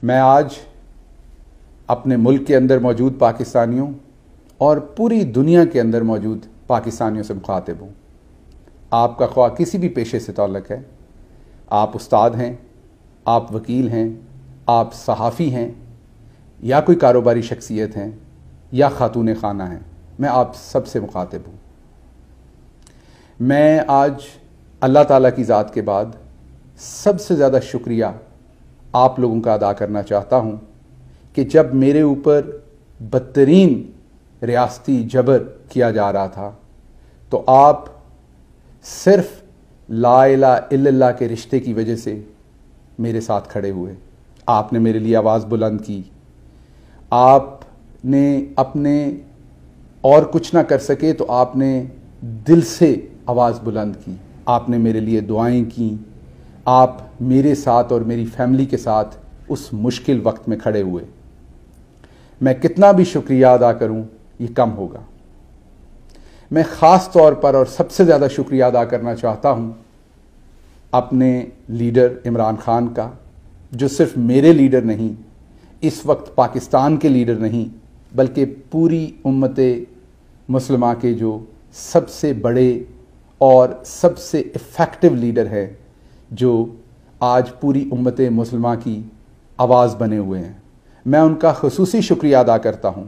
میں آج اپنے ملک کے اندر موجود پاکستانیوں اور پوری دنیا کے اندر موجود پاکستانیوں سے مخاطب ہوں۔ آپ کا خواہ کسی بھی پیشے سے تعلق ہے، آپ استاد ہیں، آپ وکیل ہیں، آپ صحافی ہیں، یا کوئی کاروباری شخصیت ہیں، یا خاتون خانہ ہیں، میں آپ سب سے مخاطب ہوں۔ میں آج اللہ تعالیٰ کی ذات کے بعد سب سے زیادہ شکریہ آپ لوگوں کا ادا کرنا چاہتا ہوں کہ جب میرے اوپر بدترین ریاستی جبر کیا جا رہا تھا تو آپ صرف لا الہ الا اللہ کے رشتے کی وجہ سے میرے ساتھ کھڑے ہوئے۔ آپ نے میرے لیے آواز بلند کی، آپ نے اپنے اور کچھ نہ کر سکے تو آپ نے دل سے آواز بلند کی، آپ نے میرے لیے دعائیں کیں، آپ میرے ساتھ اور میری فیملی کے ساتھ اس مشکل وقت میں کھڑے ہوئے۔ میں کتنا بھی شکریہ ادا کروں یہ کم ہوگا۔ میں خاص طور پر اور سب سے زیادہ شکریہ ادا کرنا چاہتا ہوں اپنے لیڈر عمران خان کا، جو صرف میرے لیڈر نہیں، اس وقت پاکستان کے لیڈر نہیں، بلکہ پوری امت مسلمہ کے جو سب سے بڑے اور سب سے ایفیکٹو لیڈر ہے، جو آج پوری امت مسلمہ کی آواز بنے ہوئے ہیں۔ میں ان کا خصوصی شکریہ ادا کرتا ہوں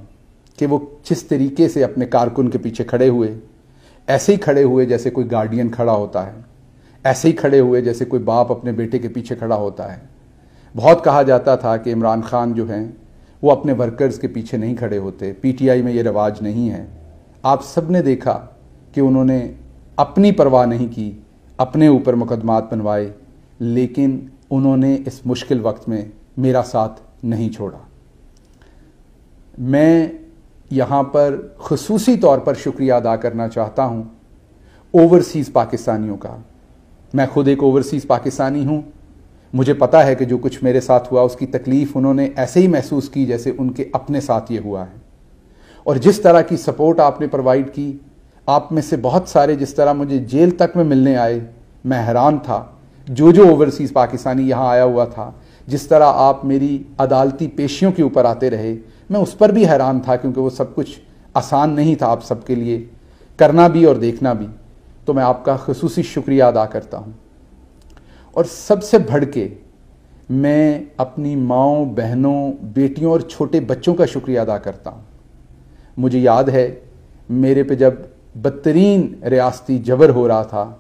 کہ وہ جس طریقے سے اپنے کارکن کے پیچھے کھڑے ہوئے، ایسے ہی کھڑے ہوئے جیسے کوئی گارڈین کھڑا ہوتا ہے، ایسے ہی کھڑے ہوئے جیسے کوئی باپ اپنے بیٹے کے پیچھے کھڑا ہوتا ہے۔ بہت کہا جاتا تھا کہ عمران خان جو ہیں وہ اپنے ورکرز کے پیچھے نہیں کھڑے ہوتے، پی ٹی آئی میں یہ رواج نہیں ہے۔ آپ سب نے دیکھا کہ انہوں نے اپنی پرواہ نہیں کی، اپنے اوپر مقدمات بنوائے، لیکن انہوں نے اس مشکل وقت میں میرا ساتھ نہیں چھوڑا۔ میں یہاں پر خصوصی طور پر شکریہ ادا کرنا چاہتا ہوں اوورسیز پاکستانیوں کا۔ میں خود ایک اوورسیز پاکستانی ہوں۔ مجھے پتہ ہے کہ جو کچھ میرے ساتھ ہوا اس کی تکلیف انہوں نے ایسے ہی محسوس کی جیسے ان کے اپنے ساتھ یہ ہوا ہے، اور جس طرح کی سپورٹ آپ نے پرووائڈ کی، آپ میں سے بہت سارے جس طرح مجھے جیل تک میں ملنے آئے، میں حیران تھا۔ جو اوورسیز پاکستانی یہاں آیا ہوا تھا، جس طرح آپ میری عدالتی پیشیوں کے اوپر آتے رہے، میں اس پر بھی حیران تھا، کیونکہ وہ سب کچھ آسان نہیں تھا آپ سب کے لیے کرنا بھی اور دیکھنا بھی۔ تو میں آپ کا خصوصی شکریہ ادا کرتا ہوں، اور سب سے بڑھ کے میں اپنی ماؤں، بہنوں، بیٹیوں اور چھوٹے بچوں کا شکریہ ادا کرتا ہوں۔ مجھے یاد ہے میرے پہ جب بدترین ریاستی جبر ہو رہا تھا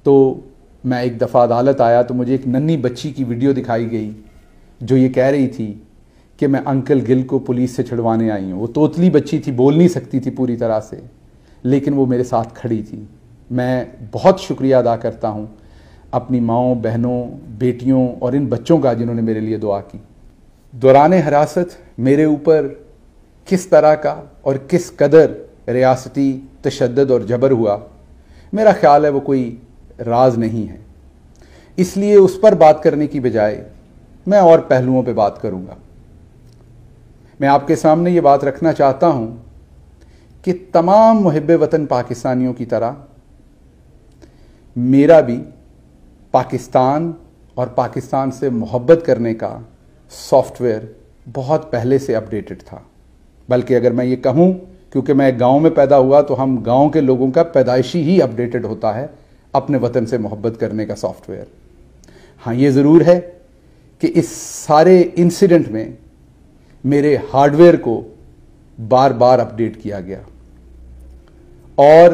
تو میں ایک دفعہ عدالت آیا تو مجھے ایک ننھی بچی کی ویڈیو دکھائی گئی جو یہ کہہ رہی تھی کہ میں انکل گل کو پولیس سے چھڑوانے آئی ہوں۔ وہ توتلی بچی تھی، بول نہیں سکتی تھی پوری طرح سے، لیکن وہ میرے ساتھ کھڑی تھی۔ میں بہت شکریہ ادا کرتا ہوں اپنی ماؤں، بہنوں، بیٹیوں اور ان بچوں کا جنہوں نے میرے لیے دعا کی۔ دوران حراست میرے اوپر کس طرح کا اور کس قدر ریاستی تشدد اور جبر ہوا، میرا خیال ہے وہ کوئی راز نہیں ہے۔ اس لیے اس پر بات کرنے کی بجائے میں اور پہلوؤں پہ بات کروں گا۔ میں آپ کے سامنے یہ بات رکھنا چاہتا ہوں کہ تمام محب وطن پاکستانیوں کی طرح میرا بھی پاکستان اور پاکستان سے محبت کرنے کا سافٹ ویئر بہت پہلے سے اپڈیٹڈ تھا، بلکہ اگر میں یہ کہوں کیونکہ میں گاؤں میں پیدا ہوا تو ہم گاؤں کے لوگوں کا پیدائشی ہی اپڈیٹڈ ہوتا ہے اپنے وطن سے محبت کرنے کا سافٹ ویئر۔ ہاں، یہ ضرور ہے کہ اس سارے انسیڈنٹ میں میرے ہارڈ ویئر کو بار بار اپڈیٹ کیا گیا، اور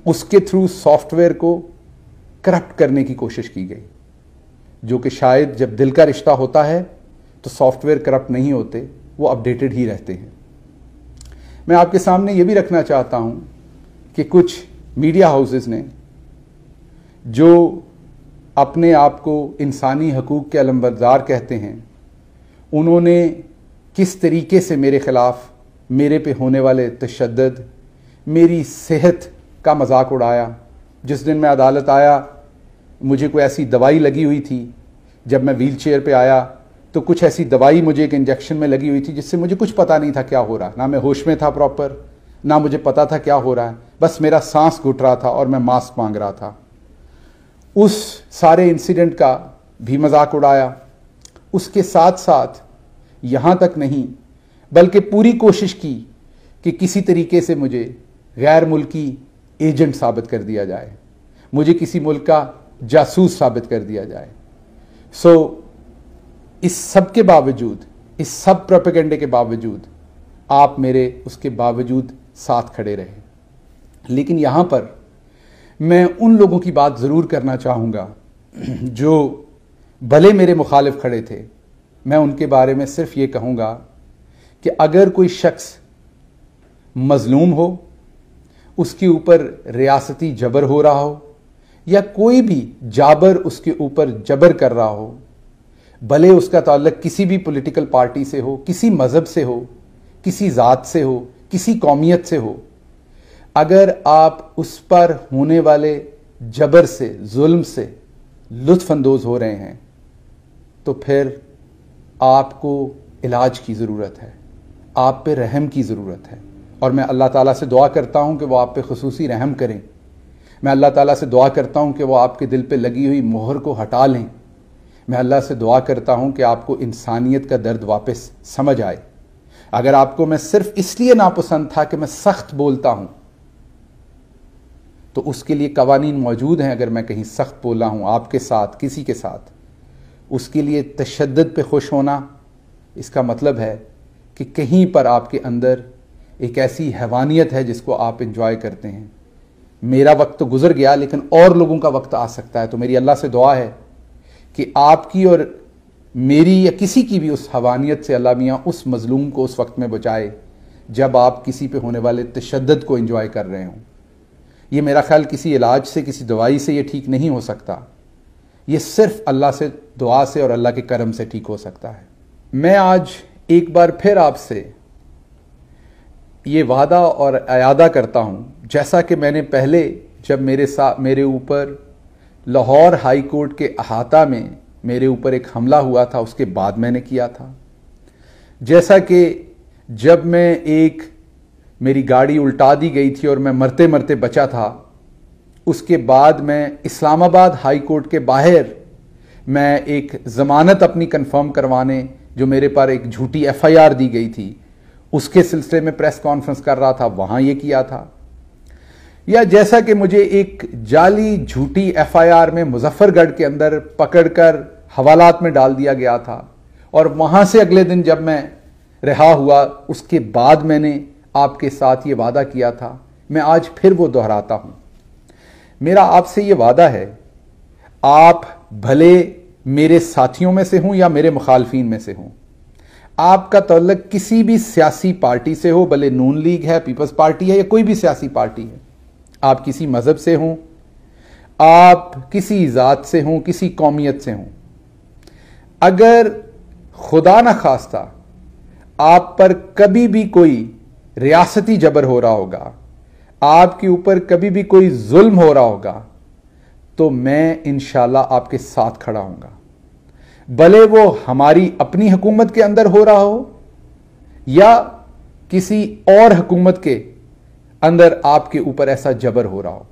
اس کے تھرو سافٹ ویئر کو کرپٹ کرنے کی کوشش کی گئی، جو کہ شاید جب دل کا رشتہ ہوتا ہے تو سافٹ ویئر کرپٹ نہیں ہوتے، وہ اپڈیٹڈ ہی رہتے ہیں۔ میں آپ کے سامنے یہ بھی رکھنا چاہتا ہوں کہ کچھ میڈیا ہاؤسز نے جو اپنے آپ کو انسانی حقوق کے علمبردار کہتے ہیں، انہوں نے کس طریقے سے میرے خلاف، میرے پہ ہونے والے تشدد، میری صحت کا مذاق اڑایا۔ جس دن میں عدالت آیا مجھے کوئی ایسی دوائی لگی ہوئی تھی، جب میں ویل چیئر پہ آیا تو کچھ ایسی دوائی مجھے ایک انجیکشن میں لگی ہوئی تھی جس سے مجھے کچھ پتہ نہیں تھا کیا ہو رہا، نہ میں ہوش میں تھا پراپر، نہ مجھے پتا تھا کیا ہو رہا ہے، بس میرا سانس گھٹ رہا تھا اور میں ماسک مانگ رہا تھا۔ اس سارے انسیڈنٹ کا بھی مذاق اڑایا، اس کے ساتھ ساتھ یہاں تک نہیں بلکہ پوری کوشش کی کہ کسی طریقے سے مجھے غیر ملکی ایجنٹ ثابت کر دیا جائے، مجھے کسی ملک کا جاسوس ثابت کر دیا جائے۔ اس سب کے باوجود، اس سب پروپیگنڈے کے باوجود آپ میرے اس کے باوجود ساتھ کھڑے رہے۔ لیکن یہاں پر میں ان لوگوں کی بات ضرور کرنا چاہوں گا جو بھلے میرے مخالف کھڑے تھے۔ میں ان کے بارے میں صرف یہ کہوں گا کہ اگر کوئی شخص مظلوم ہو، اس کے اوپر ریاستی جبر ہو رہا ہو، یا کوئی بھی جابر اس کے اوپر جبر کر رہا ہو، بھلے اس کا تعلق کسی بھی پولیٹیکل پارٹی سے ہو، کسی مذہب سے ہو، کسی ذات سے ہو، کسی قومیت سے ہو، اگر آپ اس پر ہونے والے جبر سے، ظلم سے لطف اندوز ہو رہے ہیں تو پھر آپ کو علاج کی ضرورت ہے، آپ پہ رحم کی ضرورت ہے۔ اور میں اللہ تعالیٰ سے دعا کرتا ہوں کہ وہ آپ پہ خصوصی رحم کریں۔ میں اللہ تعالیٰ سے دعا کرتا ہوں کہ وہ آپ کے دل پہ لگی ہوئی مہر کو ہٹا لیں۔ میں اللہ سے دعا کرتا ہوں کہ آپ کو انسانیت کا درد واپس سمجھ آئے۔ اگر آپ کو میں صرف اس لیے ناپسند تھا کہ میں سخت بولتا ہوں تو اس کے لیے قوانین موجود ہیں۔ اگر میں کہیں سخت بولا ہوں آپ کے ساتھ، کسی کے ساتھ، اس کے لیے تشدد پہ خوش ہونا، اس کا مطلب ہے کہ کہیں پر آپ کے اندر ایک ایسی حیوانیت ہے جس کو آپ انجوائے کرتے ہیں۔ میرا وقت تو گزر گیا، لیکن اور لوگوں کا وقت آ سکتا ہے۔ تو میری اللہ سے دعا ہے کہ آپ کی اور میری یا کسی کی بھی اس حیوانیت سے اللہ میاں اس مظلوم کو اس وقت میں بچائے جب آپ کسی پہ ہونے والے تشدد کو انجوائے کر رہے ہوں۔ یہ میرا خیال کسی علاج سے، کسی دوائی سے یہ ٹھیک نہیں ہو سکتا۔ یہ صرف اللہ سے دعا سے اور اللہ کے کرم سے ٹھیک ہو سکتا ہے۔ میں آج ایک بار پھر آپ سے یہ وعدہ اور اعادہ کرتا ہوں، جیسا کہ میں نے پہلے جب میرے اوپر لاہور ہائی کورٹ کے احاطہ میں میرے اوپر ایک حملہ ہوا تھا، اس کے بعد میں نے کیا تھا، جیسا کہ جب میں میری گاڑی الٹا دی گئی تھی اور میں مرتے مرتے بچا تھا، اس کے بعد میں اسلام آباد ہائی کورٹ کے باہر میں ایک ضمانت اپنی کنفرم کروانے، جو میرے پر ایک جھوٹی FIR دی گئی تھی، اس کے سلسلے میں پریس کانفرنس کر رہا تھا، وہاں یہ کیا تھا۔ یا جیسا کہ مجھے ایک جعلی جھوٹی FIR میں مظفر گڑھ کے اندر پکڑ کر حوالات میں ڈال دیا گیا تھا، اور وہاں سے اگلے دن جب میں رہا ہوا، اس کے بعد میں نے آپ کے ساتھ یہ وعدہ کیا تھا، میں آج پھر وہ دہراتا ہوں۔ میرا آپ سے یہ وعدہ ہے، آپ بھلے میرے ساتھیوں میں سے ہوں یا میرے مخالفین میں سے ہوں، آپ کا تعلق کسی بھی سیاسی پارٹی سے ہو، بھلے نون لیگ ہے، پیپلز پارٹی ہے، یا کوئی بھی سیاسی پارٹی ہے، آپ کسی مذہب سے ہوں، آپ کسی ذات سے ہوں، کسی قومیت سے ہوں، اگر خدا نخواستہ آپ پر کبھی بھی کوئی ریاستی جبر ہو رہا ہوگا، آپ کے اوپر کبھی بھی کوئی ظلم ہو رہا ہوگا، تو میں انشاءاللہ آپ کے ساتھ کھڑا ہوں گا، بھلے وہ ہماری اپنی حکومت کے اندر ہو رہا ہو یا کسی اور حکومت کے اندر آپ کے اوپر ایسا جبر ہو رہا ہو۔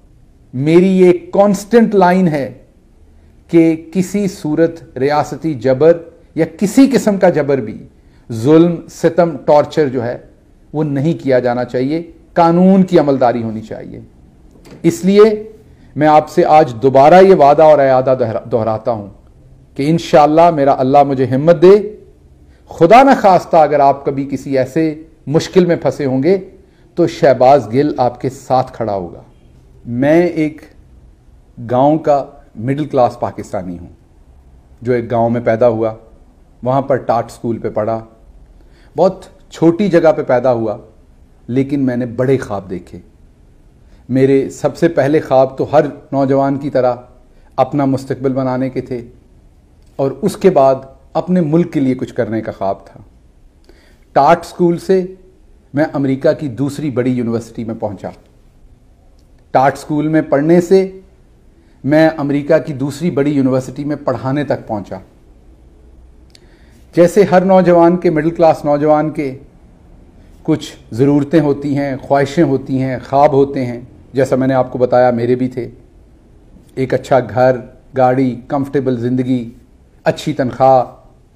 میری یہ کانسٹنٹ لائن ہے کہ کسی صورت ریاستی جبر یا کسی قسم کا جبر بھی، ظلم، ستم، ٹارچر جو ہے وہ نہیں کیا جانا چاہیے، قانون کی عملداری ہونی چاہیے۔ اس لیے میں آپ سے آج دوبارہ یہ وعدہ اور اعادہ دہراتا ہوں کہ انشاءاللہ میرا اللہ مجھے ہمت دے، خدا نہ خواستہ اگر آپ کبھی کسی ایسے مشکل میں پھنسے ہوں گے تو شہباز گل آپ کے ساتھ کھڑا ہوگا۔ میں ایک گاؤں کا مڈل کلاس پاکستانی ہوں جو ایک گاؤں میں پیدا ہوا، وہاں پر ٹاٹ سکول پہ پڑھا، بہت چھوٹی جگہ پہ پیدا ہوا، لیکن میں نے بڑے خواب دیکھے۔ میرے سب سے پہلے خواب تو ہر نوجوان کی طرح اپنا مستقبل بنانے کے تھے، اور اس کے بعد اپنے ملک کے لیے کچھ کرنے کا خواب تھا۔ ٹاٹ سکول سے میں امریکہ کی دوسری بڑی یونیورسٹی میں پہنچا۔ ٹاٹ سکول میں پڑھنے سے میں امریکہ کی دوسری بڑی یونیورسٹی میں پڑھانے تک پہنچا۔ جیسے ہر نوجوان کے، مڈل کلاس نوجوان کے کچھ ضرورتیں ہوتی ہیں، خواہشیں ہوتی ہیں، خواب ہوتے ہیں، جیسا میں نے آپ کو بتایا میرے بھی تھے۔ ایک اچھا گھر، گاڑی، کمفرٹیبل زندگی، اچھی تنخواہ،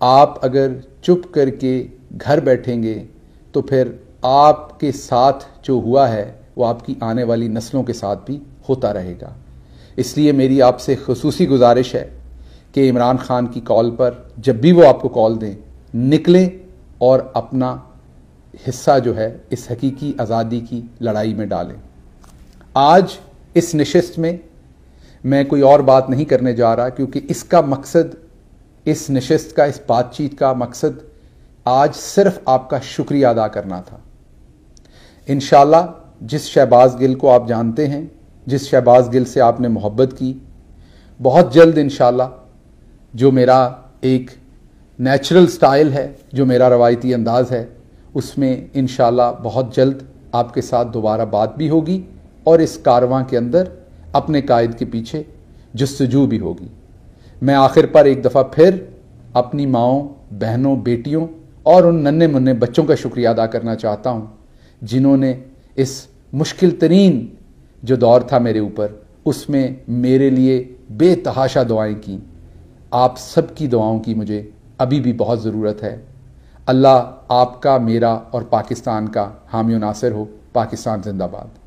آپ اگر چپ کر کے گھر بیٹھیں گے تو پھر آپ کے ساتھ جو ہوا ہے وہ آپ کی آنے والی نسلوں کے ساتھ بھی ہوتا رہے گا. اس لیے میری آپ سے خصوصی گزارش ہے کہ عمران خان کی کال پر جب بھی وہ آپ کو کال دیں نکلیں اور اپنا حصہ جو ہے اس حقیقی آزادی کی لڑائی میں ڈالیں. آج اس نشست میں میں کوئی اور بات نہیں کرنے جا رہا کیونکہ اس کا مقصد، اس نشست کا، اس بات چیت کا مقصد آج صرف آپ کا شکریہ ادا کرنا تھا. انشاءاللہ جس شہباز گل کو آپ جانتے ہیں، جس شہباز گل سے آپ نے محبت کی، بہت جلد انشاءاللہ جو میرا ایک نیچرل سٹائل ہے، جو میرا روایتی انداز ہے، اس میں انشاءاللہ بہت جلد آپ کے ساتھ دوبارہ بات بھی ہوگی اور اس کارواں کے اندر اپنے قائد کے پیچھے جستجو بھی ہوگی. میں آخر پر ایک دفعہ پھر اپنی ماؤں، بہنوں، بیٹیوں اور ان ننھے منھے بچوں کا شکریہ ادا کرنا چاہتا ہوں جنہوں نے اس مشکل ترین جو دور تھا میرے اوپر، اس میں میرے لیے بے تحاشا دعائیں کیں. آپ سب کی دعاؤں کی مجھے ابھی بھی بہت ضرورت ہے. اللہ آپ کا، میرا اور پاکستان کا حامی و ناصر ہو. پاکستان زندہ باد.